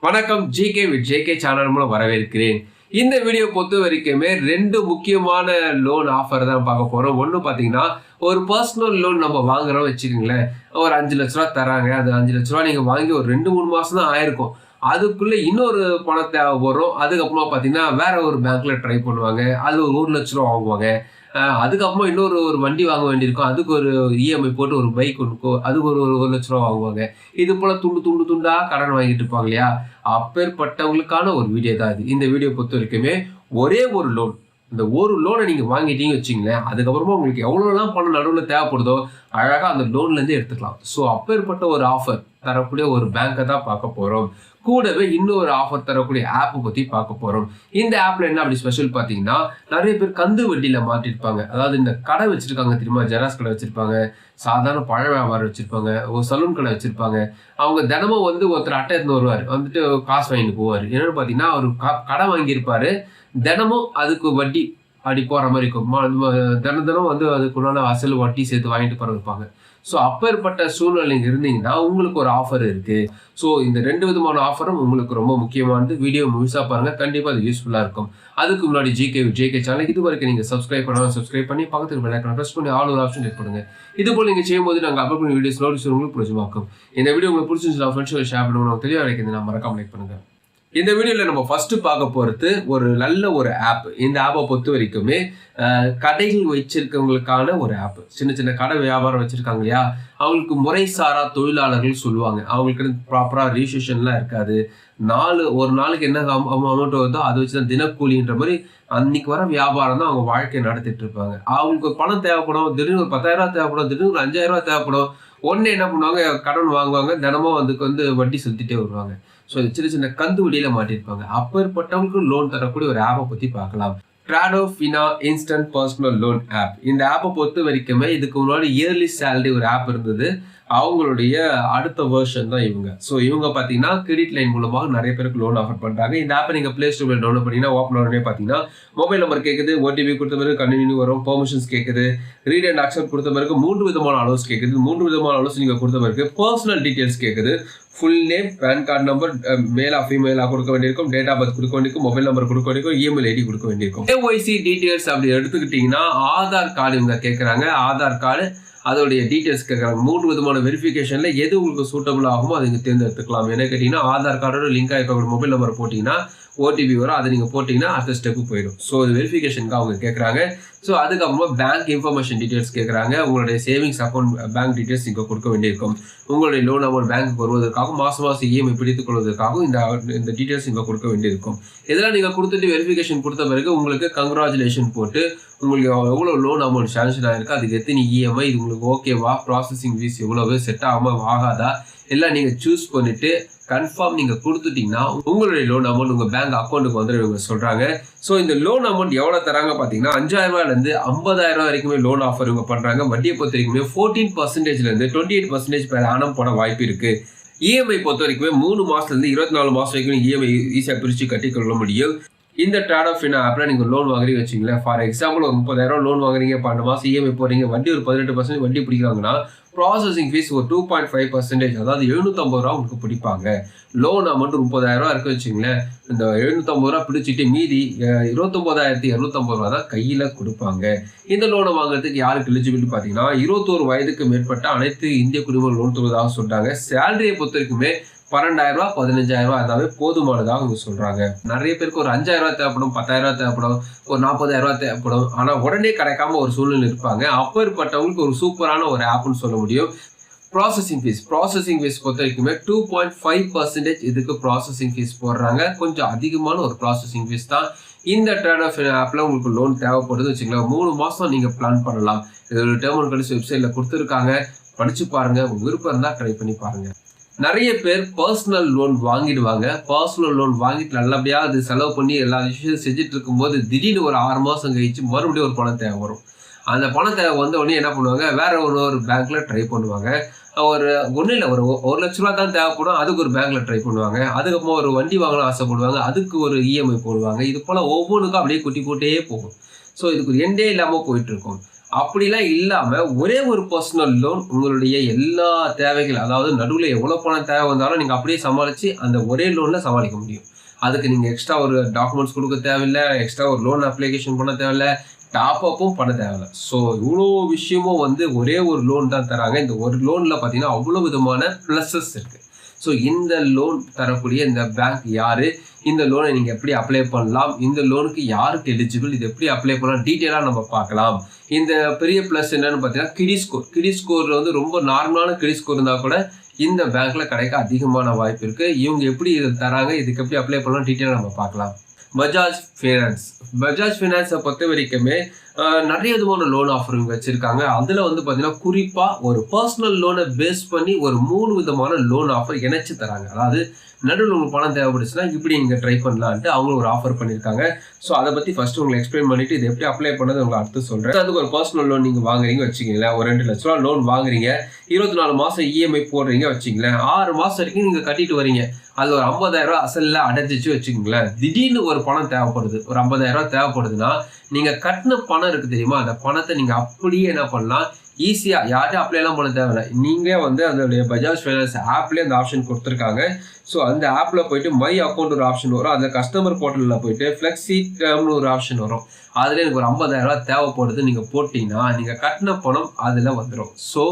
வணக்கம். GK with JK channel மூலம் வரவேற்கிறேன். இந்த வீடியோ பொறுத்த வரைக்குமே 2 முக்கியமான லோன் ஆஃபர் தான் பார்க்க போறோம். ஒன்று பார்த்தீங்கன்னா, ஒரு பர்சனல் லோன் நம்ம வாங்குறோம் வச்சுக்கோங்களேன். ஒரு 5 லட்ச ரூபா தராங்க. அது 5 லட்ச ரூபா நீங்க வாங்கி ஒரு 2-3 மாசம் தான் ஆயிருக்கும். அதுக்குள்ள இன்னொரு பணம் தேவை வரும். அதுக்கப்புறமா பார்த்தீங்கன்னா, வேற ஒரு பேங்க்ல ட்ரை பண்ணுவாங்க. அது ஒரு 1 லட்ச ரூபா வாங்குவாங்க. அதுக்கப்புறமா இன்னொரு வண்டி வாங்க வேண்டியிருக்கும். அதுக்கு ஒரு இஎம்ஐ போட்டு ஒரு பைக் ஒன்றுக்கோ அதுக்கு ஒரு 1 லட்ச ரூபா வாங்குவாங்க. இது போல துண்டா கடன் வாங்கிட்டு இருப்பாங்க இல்லையா? அப்பேற்பட்டவங்களுக்கான ஒரு வீடியோ தான் இது. இந்த வீடியோ பொறுத்த வரைக்குமே ஒரே ஒரு லோன். இந்த ஒரு லோனை நீங்க வாங்கிட்டீங்கன்னு வச்சுங்களேன், அதுக்கப்புறமா உங்களுக்கு எவ்வளோலாம் பணம் நடுவில் தேவைப்படுதோ அழகா அந்த லோன்ல இருந்து எடுத்துக்கலாம். ஸோ அப்பேற்பட்ட ஒரு ஆஃபர் தரக்கூடிய ஒரு பேங்கை தான் பார்க்க போறோம். கூடவே இன்னொரு ஆஃபர் தரக்கூடிய ஆப் பத்தி பார்க்க போறோம். இந்த ஆப்ல என்ன அப்படி ஸ்பெஷல் பார்த்தீங்கன்னா, நிறைய பேர் கந்து வட்டியில மாட்டிருப்பாங்க. அதாவது இந்த கடை வச்சிருக்காங்க தெரியுமா? ஜெராக்ஸ் கடை வச்சிருப்பாங்க, சாதாரண பழ வியாபாரம் வச்சிருப்பாங்க, ஒரு சலூன் கடை வச்சிருப்பாங்க. அவங்க தினமும் ஒருத்தர் அட்டை எடுத்து வருவார், வந்துட்டு காசு வாங்கிட்டு போவார். என்னன்னு பார்த்தீங்கன்னா, அவர் கடை வாங்கியிருப்பாரு, தினமும் அதுக்கு வட்டி அப்படி போற மாதிரி இருக்கும். தினம் அதுக்குள்ளான அசல் வட்டி சேர்த்து வாங்கிட்டு போற இருப்பாங்க. ஸோ அப்பேற்பட்ட சூழ்நிலைங்க இருந்தீங்கன்னா உங்களுக்கு ஒரு ஆஃபர் இருக்கு. ஸோ இந்த 2 விதமான ஆஃபரும் உங்களுக்கு ரொம்ப முக்கியமானது. வீடியோ முழுசா பாருங்க, கண்டிப்பா அது யூஸ்ஃபுல்லா இருக்கும். அதுக்கு முன்னாடி ஜேகே சேனல் இது வரைக்கும் நீங்க சப்ஸ்கிரைப் பண்ணாலும் சப்ஸ்கிரைப் பண்ணி பக்கத்துக்கு பெல் ஐகானை பிரஸ் பண்ணி ஆல் ஒரு ஆப்ஷன் கிளிக் பண்ணுங்க. இது போல நீங்க செய்யும்போது நாங்கள் அப்லோட் பண்ண வீடியோஸ் உங்களுக்கு பிடிச்சமாக்கும். இந்த வீடியோ உங்களுக்கு பிடிச்சிருந்துச்சு ஃப்ரெண்ட்ஸ் ஷேர் பண்ணுங்க. தெளிவாக கிடைக்குது, நான் மறக்காம லைக் பண்ணுங்க. இந்த வீடியோவில் நம்ம ஃபர்ஸ்ட் பார்க்க போகிறது ஒரு நல்ல ஒரு ஆப். இந்த ஆப்பை பொறுத்த வரைக்குமே கடைகள் வச்சிருக்கவங்களுக்கான ஒரு ஆப். சின்ன கடை வியாபாரம் வச்சிருக்காங்க இல்லையா, அவங்களுக்கு முறைசாரா தொழிலாளர்கள் சொல்லுவாங்க. அவங்களுக்கு ப்ராப்பராக ரிஜிஸ்ட்ரேஷன்லாம் இருக்காது. ஒரு நாளுக்கு என்ன அமௌண்ட் வருதோ அதை வச்சு தான் தினக்கூலின்ற மாதிரி அன்னைக்கு வர வியாபாரம் தான் அவங்க வாழ்க்கையை நடத்திட்டு இருப்பாங்க. அவங்களுக்கு பணம் தேவைப்படும், திடீர்னு ஒரு 10,000 ரூபா தேவைப்படும், திடீர்னு ஒரு 5,000 ரூபா தேவைப்படும். உடனே என்ன பண்ணுவாங்க, கடன் வாங்குவாங்க, தினமும் அதுக்கு வட்டி செலுத்திட்டே வருவாங்க. ஸோ சின்ன கந்து வட்டியில மாட்டிருப்பாங்க. அப்பேற்பட்டவங்களுக்கு லோன் தரக்கூடிய ஒரு ஆப்பை பத்தி பார்க்கலாம். ட்ராடோ ஃபினா இன்ஸ்டன்ட் பர்சனல் லோன் ஆப். இந்த ஆப்பை பொறுத்த வரைக்குமே இதுக்கு முன்னாடி இயர்லி சேலரி ஒரு ஆப் இருந்தது. அவங்களுடைய அடுத்த வெர்ஷன் தான் இவங்க. ஸோ இவங்க பார்த்தீங்கன்னா கிரெடிட் லைன் மூலமாக நிறைய பேருக்கு லோன் ஆஃபர் பண்ணுறாங்க. இந்த ஆப்பை நீங்கள் பிளே ஸ்டோரில் டவுன்லோட் பண்ணிங்கன்னா ஓப்பன் உடனே பார்த்தீங்கன்னா மொபைல் நம்பர் கேட்குது, ஓடிபி கொடுத்த பிறகு கண்டினியூ வரும், பெர்மிஷன்ஸ் கேட்குது, ரீட் அண்ட் அக்செப்ட் கொடுத்த பிறகு 3 விதமான அலோஸ் கேட்குது. 3 விதமான அலோஸ் நீங்கள் கொடுத்த பிறகு பர்சனல் டீட்டெயில்ஸ் கேட்குது. Full name, PAN card number, மேலா ஃபீமேலா கொடுக்க வேண்டியிருக்கும், டேட் ஆஃப் பர்த் கொடுக்க வேண்டியிருக்கும், மொபைல் நம்பர் கொடுக்க வேண்டியிருக்கும், இமெயில் ஐடி கொடுக்க வேண்டியிருக்கும். KYC டீட்டெயில்ஸ் அப்படி எடுத்துக்கிட்டீங்கன்னா ஆதார் கார்டு இவங்க கேட்குறாங்க. ஆதார் கார்டு அதோடைய டீட்டெயில்ஸ் கேட்குறாங்க. 3 விதமான வெரிஃபிகேஷன்ல எது உங்களுக்கு சூட்டபிள் ஆகுமோ அதை நீங்கள் தேர்ந்தெடுத்துக்கலாம். என்ன கேட்டீங்கன்னா, ஆதார் கார்டோட லிங்க் ஆகிருக்க மொபைல் நம்பர் போட்டிங்கன்னா ஓடிபி வரும், அதை நீங்கள் போட்டிங்கன்னா அடுத்த ஸ்டெப்பு போயிடும். ஸோ இது வெரிஃபிகேஷனுக்கு அவங்க கேட்குறாங்க. ஸோ அதுக்கப்புறமா பேங்க் இன்ஃபர்மேஷன் டீட்டெயில்ஸ் கேட்குறாங்க. உங்களுடைய சேவிங்ஸ் அக்கௌண்ட் பேங்க் டீட்டெயில்ஸ் நீங்கள் கொடுக்க வேண்டியிருக்கும். உங்களுடைய லோன் அமௌண்ட் பேங்க்கு வருவதற்காகவும் மாதம் இஎம்ஐ பிடித்துக் கொள்வதற்காகவும் இந்த டீட்டெயில்ஸ் நீங்கள் கொடுக்க வேண்டியிருக்கும். இதெல்லாம் நீங்கள் கொடுத்துட்டு வெரிஃபிகேஷன் கொடுத்த பிறகு உங்களுக்கு கங்க்ராச்சுலேஷன் போட்டு உங்களுக்கு எவ்வளோ லோன் அமௌண்ட் சேங்ஷன் ஆகிருக்கு, அதுக்கு எத்தனை இஎம்ஐ, இது உங்களுக்கு ஓகேவா, ப்ராசஸிங் ஃபீஸ் எவ்வளவு, செட் ஆகாமல் ஆகாதா எல்லாம் நீங்கள் சூஸ் பண்ணிட்டு கன்ஃபார்ம் நீங்கள் கொடுத்துட்டீங்கன்னா உங்களுடைய லோன் அமௌண்ட் உங்கள் பேங்க் அக்கௌண்ட்டுக்கு வந்து இவங்க சொல்கிறாங்க. ஸோ இந்த லோன் அமௌண்ட் எவ்வளோ தராங்க பார்த்தீங்கன்னா 5,000 ரூபாயிலேருந்து 50,000 ரூபா வரைக்குமே லோன் ஆஃபர் இவங்க பண்ணுறாங்க. வட்டியை பொறுத்த வரைக்குமே 14%லேருந்து 28% per annum போட வாய்ப்பு இருக்குது. இஎம்ஐ பொறுத்த வரைக்குமே 3 மாதத்துலேருந்து 24 மாதம் வரைக்கும் இஎம்ஐ ஈஸியாக பிரித்து கட்டிக்கொள்ள முடியும். இந்த ட்ராடோ ஃபினா ஆப்ல நீங்கள் லோன் வாங்குறீங்க வச்சுங்களேன். ஃபார் எக்ஸாம்பிள் ஒரு 30,000 லோன் வாங்குறீங்க, 12 மாதம் இஎம்ஐ போகிறீங்க, வட்டி ஒரு 18% வட்டி பிடிக்கிறாங்கன்னா ப்ராசஸிங் ஃபீஸ் ஒரு 2.5%, அதாவது 750 ரூபா உங்களுக்கு பிடிப்பாங்க. லோன் அமௌண்ட் 30,000 ரூபா இருக்கு வச்சுங்களேன். இந்த 750 ரூபா பிடிச்சிட்டு மீதி 29,250 ரூபா தான் கையில் கொடுப்பாங்க. இந்த லோனை வாங்குறதுக்கு யாருக்கு எலிஜிபிலிட்டி பார்த்தீங்கன்னா 21 வயதுக்கு மேற்பட்ட அனைத்து இந்திய குடிமக்கள் லோன் தருவதாக சொல்றாங்க. சேலரியை பொறுத்த வரைக்குமே 12,000 ரூபா 15,000 ரூபா அதாவது போதுமானதாக அவங்க சொல்றாங்க. நிறைய பேருக்கு ஒரு 5,000 ரூபா தேவைப்படும், 10,000 ரூபா தேவைப்படும், ஒரு 40,000 ரூபா தேவைப்படும். ஆனால் உடனே கிடைக்காம ஒரு சூழ்நிலை இருப்பாங்க. அப்பேற்பட்டவங்களுக்கு ஒரு சூப்பரான ஒரு ஆப்னு சொல்ல முடியும். ப்ராசஸிங் ஃபீஸ் பொறுத்த வரைக்குமே 2.5% இதுக்கு ப்ராசஸிங் ஃபீஸ் போடுறாங்க. கொஞ்சம் அதிகமான ஒரு ப்ராசஸிங் ஃபீஸ் தான். இந்த ட்ராடோ ஃபினா ஆப்ல உங்களுக்கு லோன் தேவைப்படுது வச்சுக்கலாம். 3 மாதம் நீங்க பிளான் பண்ணலாம். இது ஒரு டேர்ம் அண்ட் கண்டிஷன் வெப்சைட்ல கொடுத்துருக்காங்க, படிச்சு பாருங்க. உங்க விருப்பம் இருந்தால் ட்ரை பண்ணி பாருங்க. நிறைய பேர் பர்சனல் லோன் வாங்கிடுவாங்க. பர்சனல் லோன் வாங்கிட்டு நல்லபடியாக அது செலவு பண்ணி எல்லா விஷயம் செஞ்சுட்டு இருக்கும்போது திடீர்னு ஒரு 6 மாதம் கழிச்சு மறுபடியும் ஒரு பணம் தேவை வரும். அந்த பணம் தேவை வந்த உடனே என்ன பண்ணுவாங்க, வேற ஒரு பேங்க்ல ட்ரை பண்ணுவாங்க. ஒன்றும் இல்லை, ஒரு 1 லட்ச ரூபா தான் தேவைப்படும், அதுக்கு ஒரு பேங்க்ல ட்ரை பண்ணுவாங்க. அதுக்கப்புறமா ஒரு வண்டி வாங்கலாம் ஆசைப்படுவாங்க, அதுக்கு ஒரு இஎம்ஐ போடுவாங்க. இது போல ஒவ்வொன்றுக்கும் அப்படியே குட்டி போட்டே போகும். ஸோ இதுக்கு ஒரு எண்டே இல்லாமல் போயிட்டு இருக்கும். அப்படிலாம் இல்லாம ஒரே ஒரு பர்சனல் லோன் உங்களுடைய எல்லா தேவைகள், அதாவது நடுவுல எவ்வளவு பணம் தேவை வந்தாலும் நீங்க அப்படியே சமாளிச்சு அந்த ஒரே லோன்ல சமாளிக்க முடியும். அதுக்கு நீங்க எக்ஸ்ட்ரா ஒரு டாக்குமெண்ட்ஸ் கொடுக்க தேவையில்ல, எக்ஸ்ட்ரா ஒரு லோன் அப்ளிகேஷன் பண்ண தேவையில்ல, டாப் அப்பும் பண்ண தேவையில்ல. ஸோ இவ்வளோ விஷயமும் ஒரே ஒரு லோன் தான் தராங்க. இந்த ஒரு லோன்ல பார்த்தீங்கன்னா அவ்வளோ விதமான ப்ளஸஸ் இருக்கு. ஸோ இந்த லோன் தரக்கூடிய இந்த பேங்க் யாரு, இந்த லோனை நீங்க எப்படி அப்ளை பண்ணலாம், இந்த லோனுக்கு யாருக்கு எலிஜிபிள், இது எப்படி அப்ளை பண்ணலாம், டீட்டெயிலாக நம்ம பார்க்கலாம். இந்த பெரிய ப்ளஸ் என்னன்னு பார்த்தீங்கன்னா கிரெடிட் ஸ்கோர் ரொம்ப நார்மலான கிரெடிட் ஸ்கோர் இருந்தால் கூட இந்த பேங்க்ல கிடைக்க அதிகமான வாய்ப்பு இருக்கு. இவங்க எப்படி இதை தராங்க, இதுக்கு எப்படி அப்ளை பண்ணலாம், டீட்டெயிலாக நம்ம பார்க்கலாம். பஜாஜ் ஃபினான்ஸை பொறுத்த வரைக்குமே நிறைய விதமான லோன் ஆஃபரிங் வச்சிருக்காங்க. அதில் பார்த்தீங்கன்னா குறிப்பாக ஒரு பர்சனல் லோனை பேஸ் பண்ணி ஒரு 3 விதமான லோன் ஆஃபர் இணைச்சு தராங்க. அதாவது நடுவில் உங்களுக்கு பணம் தேவைப்படுச்சுன்னா இப்படி நீங்கள் ட்ரை பண்ணலான்ட்டு அவங்களும் ஒரு ஆஃபர் பண்ணியிருக்காங்க. ஸோ அதை பற்றி ஃபர்ஸ்ட் உங்களுக்கு எக்ஸ்பிளைன் பண்ணிட்டு இது எப்படி அப்ளை பண்ணது உங்களுக்கு அடுத்து சொல்கிறேன். அதுக்கு ஒரு பர்சனல் லோன் நீங்கள் வாங்குறீங்க வச்சுக்கீங்களேன், ஒரு 2 லட்ச ரூபா லோன் வாங்குறீங்க, 24 மாதம் இஎம்ஐ போடுறீங்க வச்சுங்களேன், 6 மாதம் வரைக்கும் நீங்கள் கட்டிட்டு வரீங்க. அது ஒரு 50,000 ரூபா அசல்ல அடைஞ்சிச்சு வச்சுக்கோங்களேன். திடீர்னு ஒரு பணம் தேவைப்படுது, ஒரு 50,000 ரூபா தேவைப்படுதுன்னா நீங்கள் கட்டின பணம் இருக்கு தெரியுமா, அந்த பணத்தை நீங்கள் அப்படியே என்ன பண்ணலாம், ஈஸியாக யார்ட்டும் அப்ளை எல்லாம் பண்ண தேவையில்லை. நீங்களே அதோடைய பஜாஜ் ஃபைனான்ஸ் ஆப்லேயே அந்த ஆப்ஷன் கொடுத்துருக்காங்க. ஸோ அந்த ஆப்பில் போயிட்டு மை அக்கௌண்ட் ஒரு ஆப்ஷன் வரும், அதில் கஸ்டமர் போர்ட்டலில் போயிட்டு ஃப்ளெக்ஸி டேர்ம்னு ஒரு ஆப்ஷன் வரும். அதில் எனக்கு ஒரு 50,000 ரூபா தேவைப்படுது நீங்கள் போட்டிங்கன்னா நீங்கள் கட்டின பணம் அதில் வந்துடும். ஸோ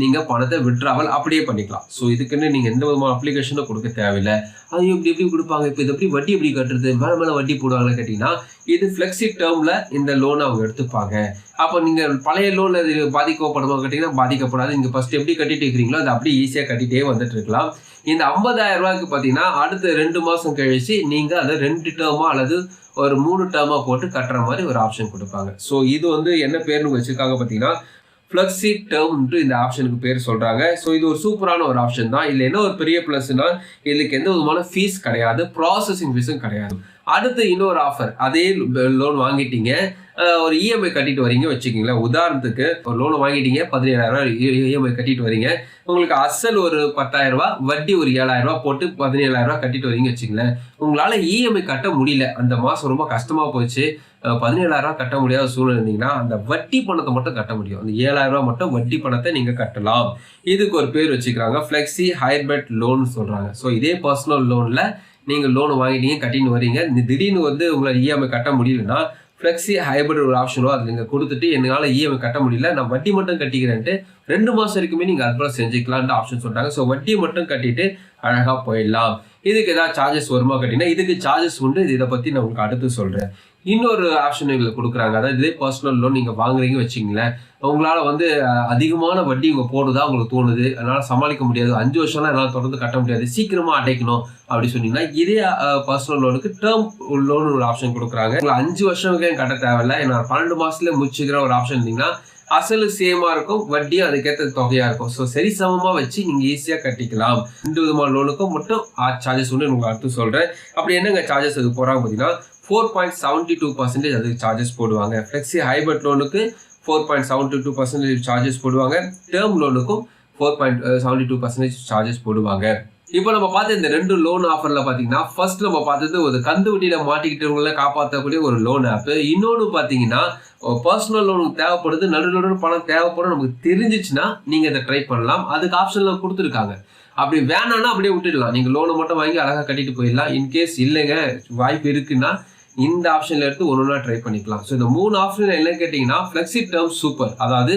நீங்கள் பணத்தை விட்ராவல் அப்படியே பண்ணிக்கலாம். ஸோ இதுக்குன்னு நீங்கள் எந்த விதமான அப்ளிகேஷனும் கொடுக்க தேவையில்லை. அது எப்படி கொடுப்பாங்க, இப்போ இது எப்படி வட்டி எப்படி கட்டுறது, மேலே வட்டி போடுவாங்கன்னு கேட்டிங்கன்னா இது ஃப்ளெக்ஸி டேர்மில் இந்த லோனை அவங்க எடுத்துப்பாங்க. அப்போ நீங்கள் பழைய லோனில் இது பாதிக்கப்படுமா கேட்டிங்கன்னா பாதிக்கப்படாது. நீங்கள் ஃபஸ்ட் எப்படி கட்டிட்டு இருக்கிறீங்களோ அது அப்படியே ஈஸியாக கட்டிகிட்டே வந்துட்டு இருக்கலாம். இந்த 50,000 ரூபாய்க்கு பார்த்தீங்கன்னா அடுத்த 2 மாதம் கழிச்சு நீங்கள் அதை 2 டேர்மாக அல்லது ஒரு 3 டேர்மாக போட்டு கட்டுற மாதிரி ஒரு ஆப்ஷன் கொடுப்பாங்க. ஸோ இது என்ன பேர்னு வச்சுருக்காங்க பார்த்தீங்கன்னா ஃப்ளெக்ஸி டேர்ம்ன்ட்டு இந்த ஆப்ஷனுக்கு பேர் சொல்கிறாங்க. ஸோ இது ஒரு சூப்பரான ஒரு ஆப்ஷன் தான். இதில் என்ன ஒரு பெரிய ப்ளஸ்னா இதுக்கு எந்த விதமான ஃபீஸ் கிடையாது, ப்ராசஸிங் ஃபீஸும் கிடையாது. அடுத்து இன்னொரு ஆஃபர், அதே லோன் வாங்கிட்டீங்க, ஒரு இஎம்ஐ கட்டிட்டு வரீங்க வச்சுக்கிங்களேன். உதாரணத்துக்கு ஒரு லோனை வாங்கிட்டீங்க, 17,000 ரூபா இஎம்ஐ கட்டிட்டு வரீங்க, உங்களுக்கு அசல் ஒரு 10,000 ரூபா, வட்டி ஒரு 7,000 ரூபா போட்டு 17,000 ரூபா கட்டிட்டு வரீங்க வச்சுங்களேன். உங்களால் இஎம்ஐ கட்ட முடியல, அந்த மாதம் ரொம்ப கஷ்டமாக போச்சு, 17,000 ரூபா கட்ட முடியாத சூழ்நிலை இருந்தீங்கன்னா அந்த வட்டி பணத்தை மட்டும் கட்ட முடியும். அந்த 7,000 ரூபா மட்டும் வட்டி பணத்தை நீங்கள் கட்டலாம். இதுக்கு ஒரு பேர் வச்சுக்கிறாங்க, ஃப்ளெக்ஸி ஹைபிரிட் லோன் சொல்கிறாங்க. ஸோ இதே பர்சனல் லோனில் நீங்கள் லோன் வாங்கிட்டீங்க, கட்டின்னு வரீங்க, திடீர்னு உங்களால் இஎம்ஐ கட்ட முடியலன்னா ஃப்ளெக்ஸி ஹைபிரிட் ஒரு ஆப்ஷனோ அது நீங்கள் கொடுத்துட்டு என்னால் இஎம்ஐ கட்ட முடியல, நான் வட்டி மட்டும் கட்டிக்கிறேன்ட்டு 2 மாதம் வரைக்குமே நீங்கள் அது போல செஞ்சுக்கலான்ட்டு ஆப்ஷன் சொல்கிறாங்க. ஸோ வட்டி மட்டும் கட்டிட்டு அழகாக போயிடலாம். இதுக்கு ஏதாவது சார்ஜஸ் வருமா கேட்டிங்கன்னா இதுக்கு சார்ஜஸ் உண்டு. இதை பற்றி நான் உங்களுக்கு அடுத்து சொல்கிறேன். இன்னொரு ஆப்ஷன் எங்களுக்கு கொடுக்குறாங்க, அதாவது இதே பர்சனல் லோன் நீங்கள் வாங்குறீங்க வச்சிங்களேன், உங்களால் அதிகமான வட்டி உங்கள் போடுதா உங்களுக்கு தோணுது, அதனால் சமாளிக்க முடியாது, 5 வருஷம்லாம் என்னால் தொடர்ந்து கட்ட முடியாது, சீக்கிரமாக அடைக்கணும் அப்படி சொன்னீங்கன்னா இதே பர்சனல் லோனுக்கு டேர்ம் லோன் ஒரு ஆப்ஷன் கொடுக்குறாங்க. உங்களை 5 வருஷத்துக்கு கட்ட தேவையில்லை, நான் 12 மாதத்துல முடிச்சுக்கிற ஒரு ஆப்ஷன் இருந்தீங்கன்னா அசலு சேமா இருக்கும், வட்டியும் அதுக்கேற்ற தொகையா இருக்கும். ஸோ சரி சமமா வச்சு நீங்க ஈஸியா கட்டிக்கலாம். 2 விதமான லோனுக்கும் மட்டும் சார்ஜஸ் ஒன்று உங்களுக்கு அடுத்து சொல்றேன். அப்படி என்னங்க சார்ஜஸ் அது போறாங்க பார்த்தீங்கன்னா 4.72% அதுக்கு சார்ஜஸ் போடுவாங்க. ஃப்ளெக்ஸி ஹைபிரிட் லோனுக்கு 4.72% சார்ஜஸ் போடுவாங்க. டேர்ம் லோனுக்கும் 4.72% சார்ஜஸ் போடுவாங்க. இப்போ நம்ம பார்த்த இந்த 2 லோன் ஆஃபர்ல பாத்தீங்கன்னா ஃபர்ஸ்ட் நம்ம பார்த்தது ஒரு கந்து வட்டியில மாட்டிக்கிட்டவங்களை காப்பாற்றக்கூடிய ஒரு லோன் ஆப். இன்னொன்று பார்த்தீங்கன்னா பர்சனல் லோனுக்கு தேவைப்படுது, நடுநடு பணம் தேவைப்படும் நமக்கு தெரிஞ்சிச்சுன்னா நீங்க இதை ட்ரை பண்ணலாம். அதுக்கு ஆப்ஷன்ல கொடுத்துருக்காங்க. அப்படி வேணாம்னா அப்படியே விட்டுடலாம், நீங்க லோனை மட்டும் வாங்கி அழகா கட்டிட்டு போயிடலாம். இன்கேஸ் இல்லைங்க வாய்ப்பு இருக்குன்னா இந்த ஆப்ஷன்ல எடுத்து ஒன்னொன்னா ட்ரை பண்ணிக்கலாம். ஸோ இந்த 3 ஆப்ஷன் என்ன கேட்டீங்கன்னா ஃப்ளெக்ஸி டேர்ம் சூப்பர், அதாவது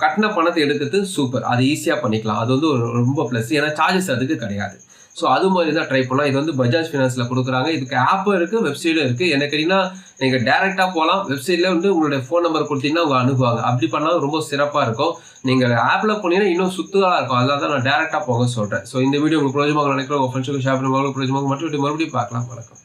கட்டின பணத்தை எடுக்கிறது சூப்பர், அது ஈஸியாக பண்ணிக்கலாம். அது ஒரு ரொம்ப ப்ளஸ், ஏன்னா சார்ஜஸ் அதுக்கு கிடையாது. ஸோ அது மாதிரி தான் ட்ரை பண்ணலாம். இது பஜாஜ் ஃபினான்ஸில் கொடுக்குறாங்க. இதுக்கு ஆப்பும் இருக்குது, வெப்சைட்டும் இருக்குது. என்ன கேட்டிங்கன்னா நீங்கள் டேரெக்டாக போகலாம், வெப்சைட்டில் உங்களுடைய ஃபோன் நம்பர் கொடுத்தீங்கன்னா அவங்க அனுப்புவாங்க. அப்படி பண்ணாலும் ரொம்ப சிறப்பாக இருக்கும். நீங்கள் ஆப்பில் போனீங்கன்னா இன்னும் சுத்தமாக இருக்கும். அதனால தான் நான் டேரெக்டாக போக சொல்கிறேன். ஸோ இந்த வீடியோ உங்களுக்கு பிரோஜனமாக நினைக்கிறேன். உங்கள் ஃப்ரெண்ட்ஸுக்கு ஷேர் பண்ணுவாங்க, பிரோஜனமாக மறுபடியும் பார்க்கலாம். வணக்கம்.